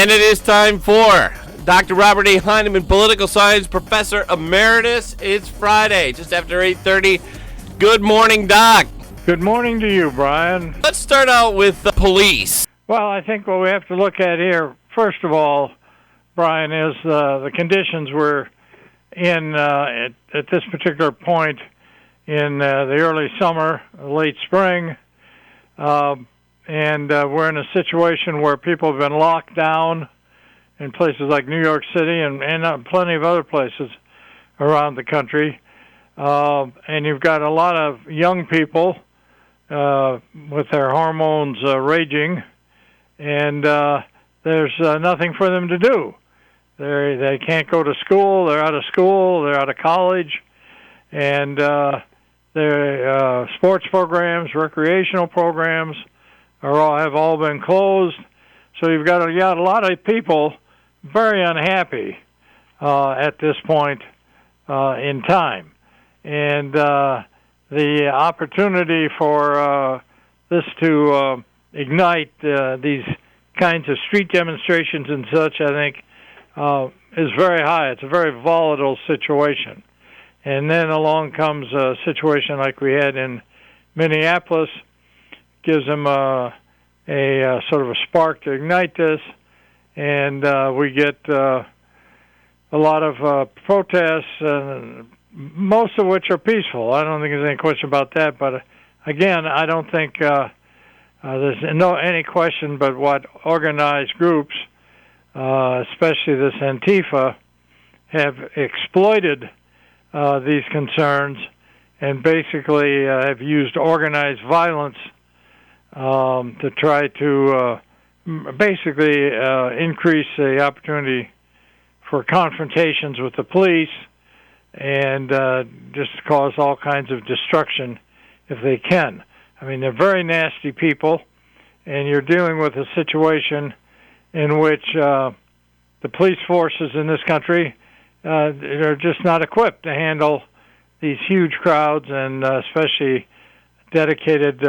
And it is time for Dr. Robert A. Heineman, Political Science Professor Emeritus. It's Friday, just after 8:30. Good morning, Doc. Good morning to you, Brian. Let's start out with the police. Well, I think what we have to look at here, first of all, Brian, is the conditions we're in at this particular point in the early summer, late spring. And we're in a situation where people have been locked down in places like New York City and plenty of other places around the country. And you've got a lot of young people with their hormones raging, and there's nothing for them to do. They can't go to school. They're out of school. They're out of college. And their sports programs, recreational programs have all been closed. So you've got a lot of people very unhappy at this point in time. And the opportunity for this to ignite these kinds of street demonstrations and such, I think, is very high. It's a very volatile situation. And then along comes a situation like we had in Minneapolis, gives them a sort of a spark to ignite this, and we get a lot of protests, most of which are peaceful. I don't think there's any question about that, but again, I don't think there's any question but what organized groups, especially this Antifa, have exploited these concerns and basically have used organized violence to try to basically increase the opportunity for confrontations with the police and just cause all kinds of destruction if they can. I mean, they're very nasty people, and you're dealing with a situation in which the police forces in this country are just not equipped to handle these huge crowds and especially dedicated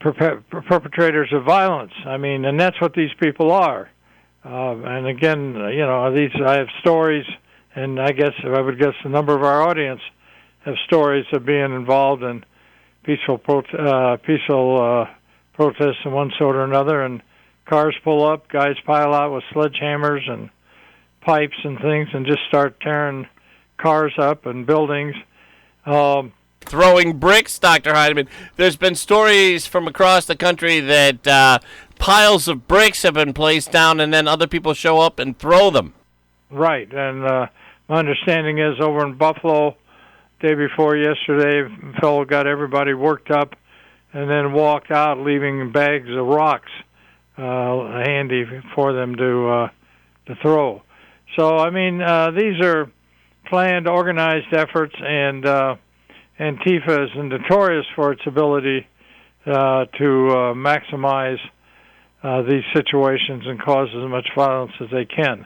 perpetrators of violence. I mean, and that's what these people are. And again, I have stories, and I would guess a number of our audience have stories of being involved in peaceful protests of one sort or another, and cars pull up, guys pile out with sledgehammers and pipes and things and just start tearing cars up and buildings. Throwing bricks, Dr. Heineman. There's been stories from across the country that piles of bricks have been placed down and then other people show up and throw them. Right, and my understanding is over in Buffalo, day before yesterday, a fellow got everybody worked up and then walked out leaving bags of rocks handy for them to throw. So, I mean, these are planned, organized efforts, and Antifa is notorious for its ability to maximize these situations and cause as much violence as they can.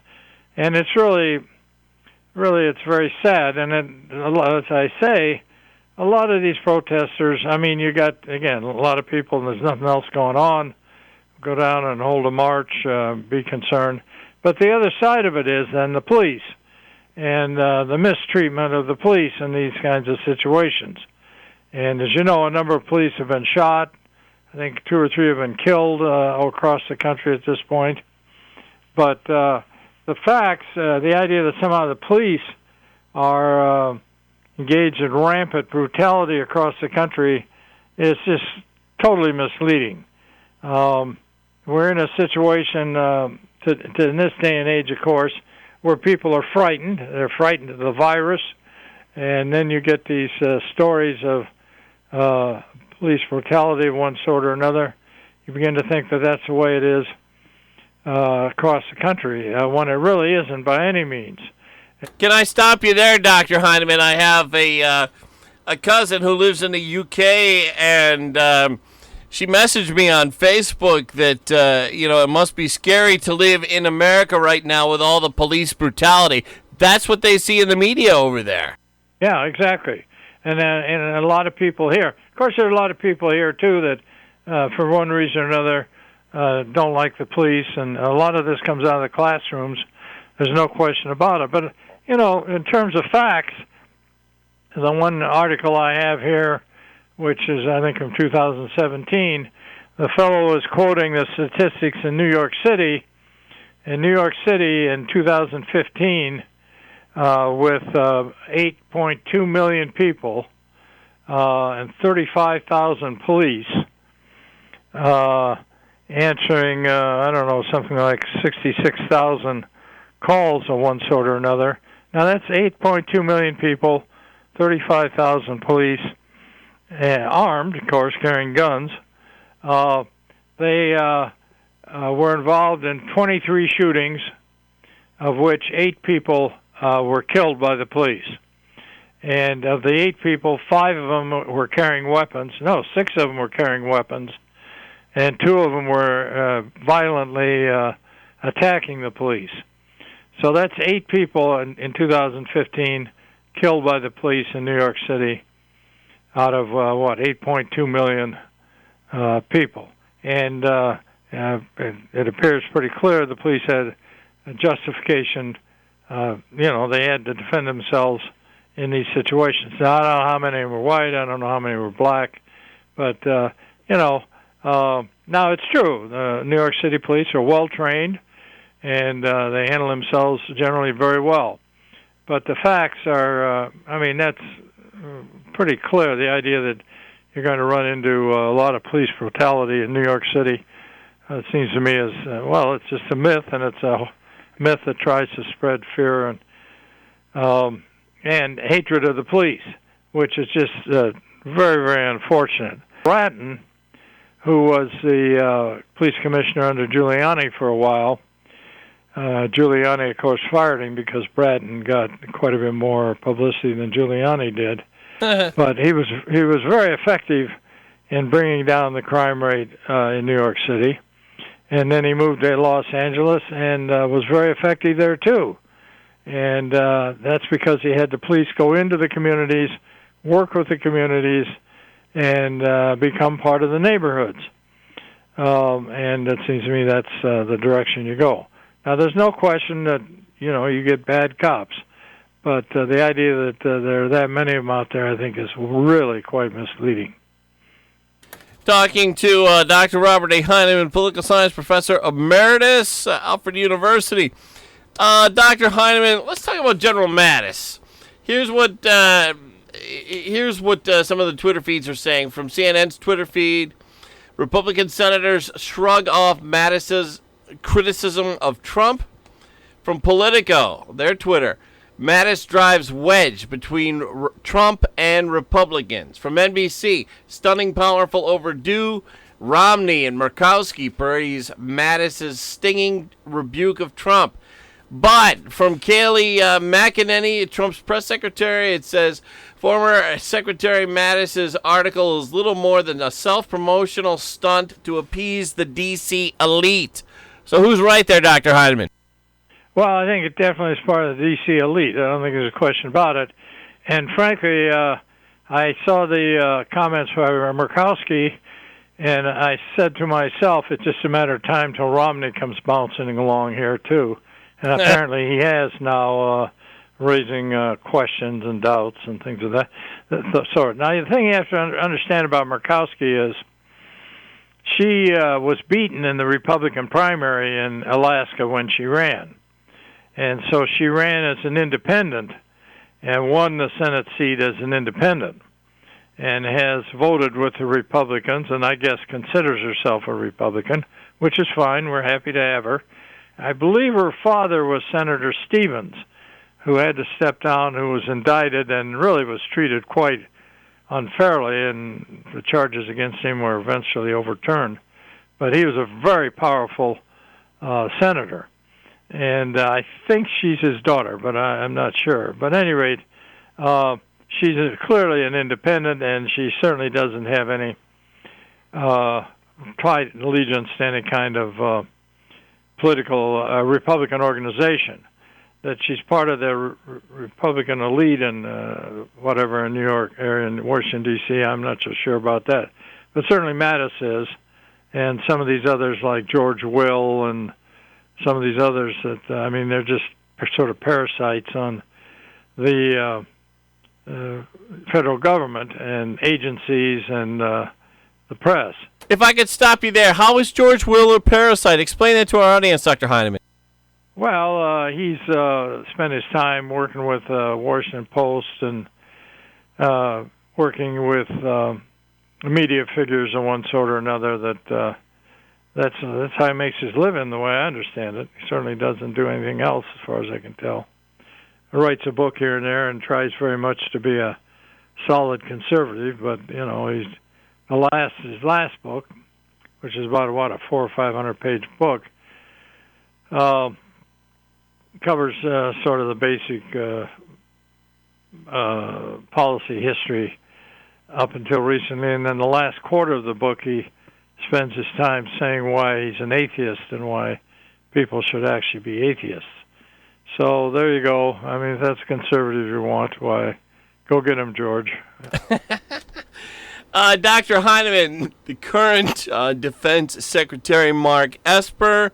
And it's really it's very sad. And as I say, a lot of these protesters, I mean, you got, again, a lot of people and there's nothing else going on, go down and hold a march, be concerned. But the other side of it is then the police and the mistreatment of the police in these kinds of situations. And as you know, a number of police have been shot. I think 2 or 3 have been killed all across the country at this point. But the facts, the idea that somehow the police are engaged in rampant brutality across the country is just totally misleading. We're in a situation in this day and age, of course, where people are frightened. They're frightened of the virus. And then you get these stories of police brutality of one sort or another. You begin to think that that's the way it is across the country, when it really isn't by any means. Can I stop you there, Dr. Heineman? I have a cousin who lives in the UK, and she messaged me on Facebook that, it must be scary to live in America right now with all the police brutality. That's what they see in the media over there. Yeah, exactly. And a lot of people here. Of course, there are a lot of people here, too, that for one reason or another don't like the police, and a lot of this comes out of the classrooms. There's no question about it. But, in terms of facts, the one article I have here, which is, I think, from 2017, the fellow was quoting the statistics in New York City. In New York City in 2015, with 8.2 million people and 35,000 police, answering, something like 66,000 calls of one sort or another. Now that's 8.2 million people, 35,000 police, armed, of course, carrying guns. They were involved in 23 shootings, of which 8 people were killed by the police. And of the 8 people, 5 of them were carrying weapons. No, 6 of them were carrying weapons, and 2 of them were violently attacking the police. So that's 8 people in 2015 killed by the police in New York City out of, 8.2 million people. And it appears pretty clear the police had a justification. They had to defend themselves in these situations. Now, I don't know how many were white. I don't know how many were black. But, now it's true. The New York City police are well-trained, and they handle themselves generally very well. But the facts are, that's pretty clear. The idea that you're going to run into a lot of police brutality in New York City, it seems to me as, it's just a myth, and it's a myth that tries to spread fear and hatred of the police, which is just very, very unfortunate. Bratton, who was the police commissioner under Giuliani for a while, Giuliani, of course, fired him because Bratton got quite a bit more publicity than Giuliani did. But he was very effective in bringing down the crime rate in New York City. And then he moved to Los Angeles and was very effective there, too. And that's because he had the police go into the communities, work with the communities, and become part of the neighborhoods. And it seems to me that's the direction you go. Now, there's no question that, you get bad cops. But the idea that there are that many of them out there, I think, is really quite misleading. Talking to Dr. Robert A. Heineman, political science professor emeritus, Alfred University. Dr. Heineman, let's talk about General Mattis. Here's what some of the Twitter feeds are saying. From CNN's Twitter feed, Republican senators shrug off Mattis's criticism of Trump. From Politico, their Twitter, Mattis drives wedge between Trump and Republicans. From NBC, stunning, powerful, overdue. Romney and Murkowski praise Mattis's stinging rebuke of Trump. But from Kayleigh McEnany, Trump's press secretary, it says, former Secretary Mattis's article is little more than a self-promotional stunt to appease the D.C. elite. So who's right there, Dr. Heineman? Well, I think it definitely is part of the D.C. elite. I don't think there's a question about it. And frankly, I saw the comments by Murkowski, and I said to myself, it's just a matter of time till Romney comes bouncing along here, too. And apparently he has now raising questions and doubts and things of that sort. Now, the thing you have to understand about Murkowski is she was beaten in the Republican primary in Alaska when she ran. And so she ran as an independent and won the Senate seat as an independent and has voted with the Republicans and I guess considers herself a Republican, which is fine. We're happy to have her. I believe her father was Senator Stevens, who had to step down, who was indicted and really was treated quite unfairly, and the charges against him were eventually overturned. But he was a very powerful senator. And I think she's his daughter, but I'm not sure. But at any rate, she's clearly an independent, and she certainly doesn't have any tied allegiance to any kind of political Republican organization. That she's part of the Republican elite in whatever in New York area, in Washington, D.C., I'm not so sure about that. But certainly Mattis is, and some of these others like George Will and some of these others that, they're just sort of parasites on the federal government and agencies and the press. If I could stop you there, how is George Will a parasite? Explain that to our audience, Dr. Heineman. Well, he's spent his time working with Washington Post and working with media figures of one sort or another. That's how he makes his living, the way I understand it. He certainly doesn't do anything else, as far as I can tell. He writes a book here and there and tries very much to be a solid conservative, but he's his last book, which is about a 400 or 500 page book, covers sort of the basic policy history up until recently, and then the last quarter of the book he spends his time saying why he's an atheist and why people should actually be atheists. So there you go. If that's conservative you want, why, go get him, George. Dr. Heineman, the current Defense Secretary Mark Esper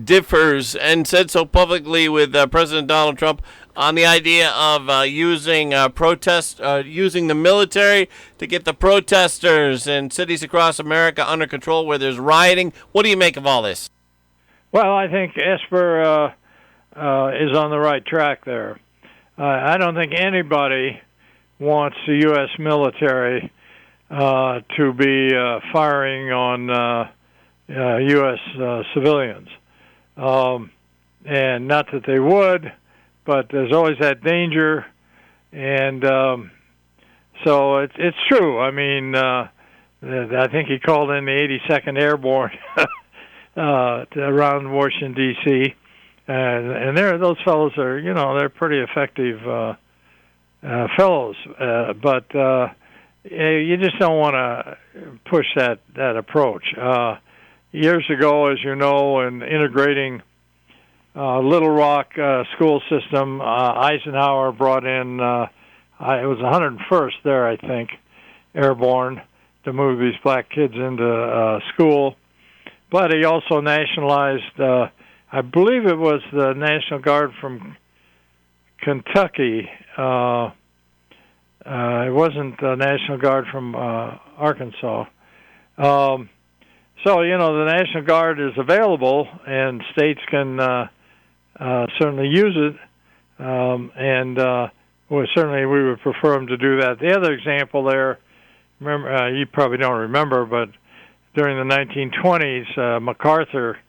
differs and said so publicly with President Donald Trump on the idea of using the military to get the protesters in cities across America under control where there's rioting. What do you make of all this? Well, I think Esper is on the right track there. I don't think anybody wants the U.S. military to be firing on U.S. civilians. And not that they would, but there's always that danger. And so it's true. I think he called in the 82nd Airborne around Washington, D.C., and those fellows are, they're pretty effective fellows. But you just don't want to push that approach. Years ago, as you know, in integrating Little Rock school system, Eisenhower brought in, it was 101st there, I think, Airborne, to move these black kids into school. But he also nationalized, I believe it was the National Guard from Kentucky. It wasn't the National Guard from Arkansas. So, the National Guard is available, and states can certainly use it, certainly we would prefer them to do that. The other example there, remember, you probably don't remember, but during the 1920s, MacArthur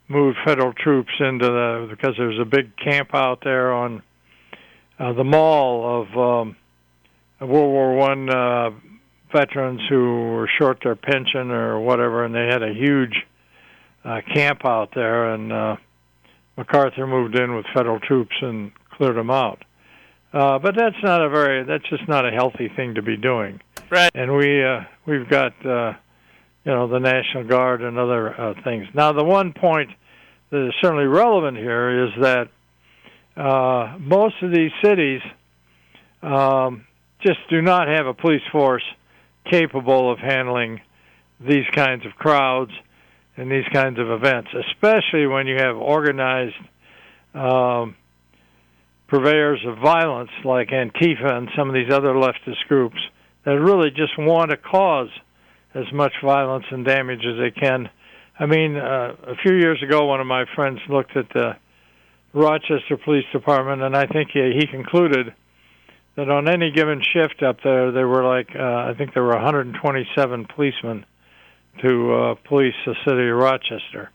moved federal troops because there was a big camp out there on the mall of World War I veterans who were short their pension or whatever, and they had a huge camp out there, and MacArthur moved in with federal troops and cleared them out. But that's just not a healthy thing to be doing. Right. And we've got the National Guard and other things. Now, the one point that is certainly relevant here is that most of these cities just do not have a police force capable of handling these kinds of crowds and these kinds of events, especially when you have organized purveyors of violence like Antifa and some of these other leftist groups that really just want to cause as much violence and damage as they can. A few years ago, one of my friends looked at the Rochester Police Department, and I think he concluded that on any given shift up there were I think there were 127 policemen to police the city of Rochester.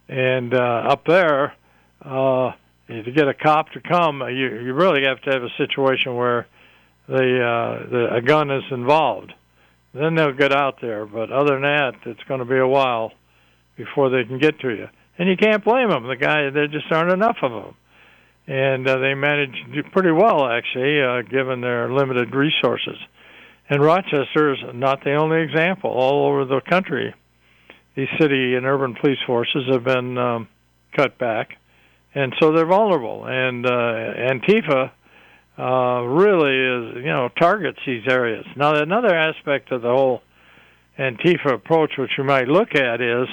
And up there, to get a cop to come, you really have to have a situation where a gun is involved. Then they'll get out there, but other than that, it's going to be a while before they can get to you. And you can't blame them. There just aren't enough of them. And they manage to do pretty well, actually, given their limited resources. And Rochester is not the only example. All over the country, these city and urban police forces have been cut back, and so they're vulnerable. And Antifa really is, targets these areas. Now, another aspect of the whole Antifa approach, which you might look at, is,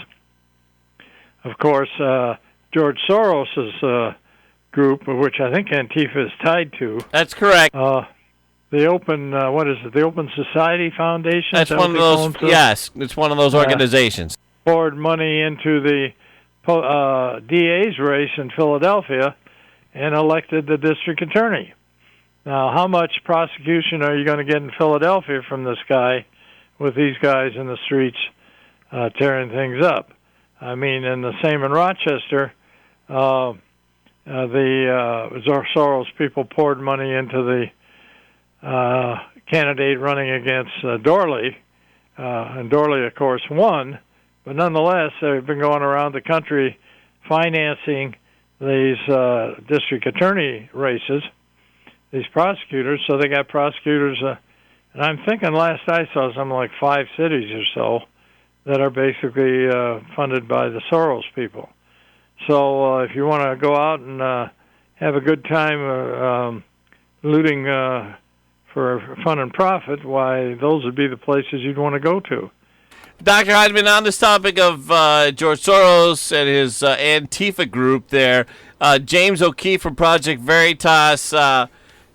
of course, George Soros's group, which I think Antifa is tied to. That's correct. The Open, what is it? The Open Society Foundation. That's one of those. Yes, it's one of those organizations. Poured money into the DA's race in Philadelphia and elected the district attorney. Now, how much prosecution are you going to get in Philadelphia from this guy with these guys in the streets tearing things up? I mean, and the same in Rochester. The Soros people poured money into the candidate running against Dorley, and Dorley, of course, won. But nonetheless, they've been going around the country financing these district attorney races, these prosecutors. So they got prosecutors, and I'm thinking last I saw something like 5 cities or so that are basically funded by the Soros people. So if you want to go out and have a good time looting for fun and profit, why, those would be the places you'd want to go to. Dr. Heineman, on this topic of George Soros and his Antifa group there, James O'Keefe from Project Veritas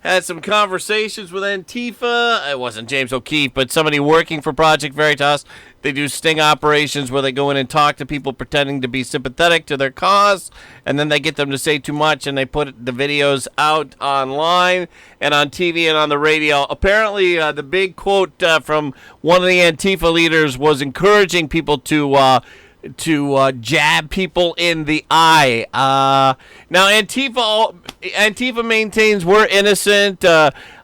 had some conversations with Antifa. It wasn't James O'Keefe, but somebody working for Project Veritas. They do sting operations where they go in and talk to people pretending to be sympathetic to their cause, and then they get them to say too much, and they put the videos out online and on TV and on the radio. Apparently, the big quote from one of the Antifa leaders was encouraging people to jab people in the eye. Now, Antifa maintains we're innocent.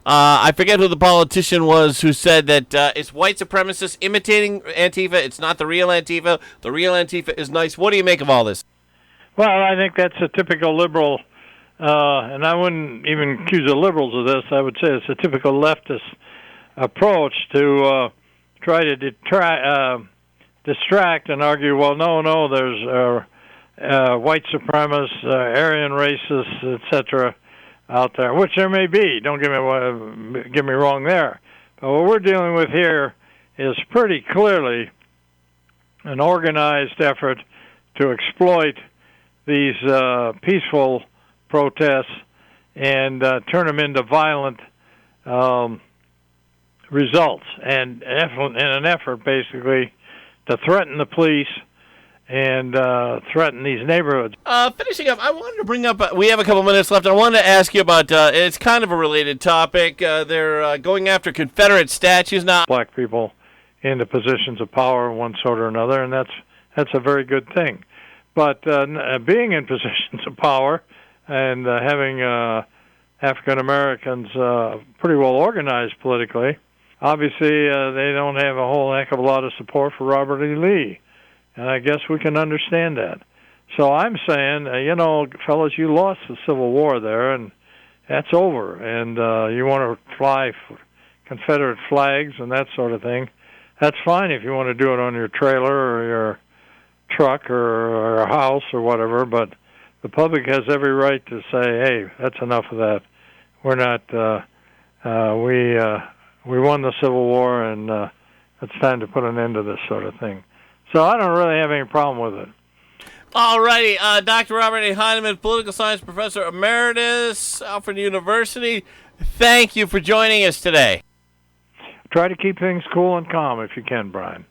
I forget who the politician was who said that it's white supremacists imitating Antifa. It's not the real Antifa. The real Antifa is nice. What do you make of all this? Well, I think that's a typical liberal, and I wouldn't even accuse the liberals of this. I would say it's a typical leftist approach to try to distract and argue, well, no, there's white supremacists, Aryan racists, etc., out there, which there may be. Don't get me wrong there. But what we're dealing with here is pretty clearly an organized effort to exploit these peaceful protests and turn them into violent results, and in an effort basically to threaten the police and threaten these neighborhoods. Finishing up, I wanted to bring up, we have a couple minutes left. I wanted to ask you about, it's kind of a related topic. They're going after Confederate statues now. Black people into positions of power of one sort or another, and that's a very good thing. But being in positions of power and having African Americans pretty well organized politically, obviously they don't have a whole heck of a lot of support for Robert E. Lee. And I guess we can understand that. So I'm saying, fellas, you lost the Civil War there, and that's over. And you want to fly Confederate flags and that sort of thing. That's fine if you want to do it on your trailer or your truck or a house or whatever, but the public has every right to say, hey, that's enough of that. We're not, we won the Civil War, and it's time to put an end to this sort of thing. So I don't really have any problem with it. All righty. Dr. Robert A. Heineman, Political Science Professor Emeritus, Alfred University. Thank you for joining us today. Try to keep things cool and calm if you can, Brian.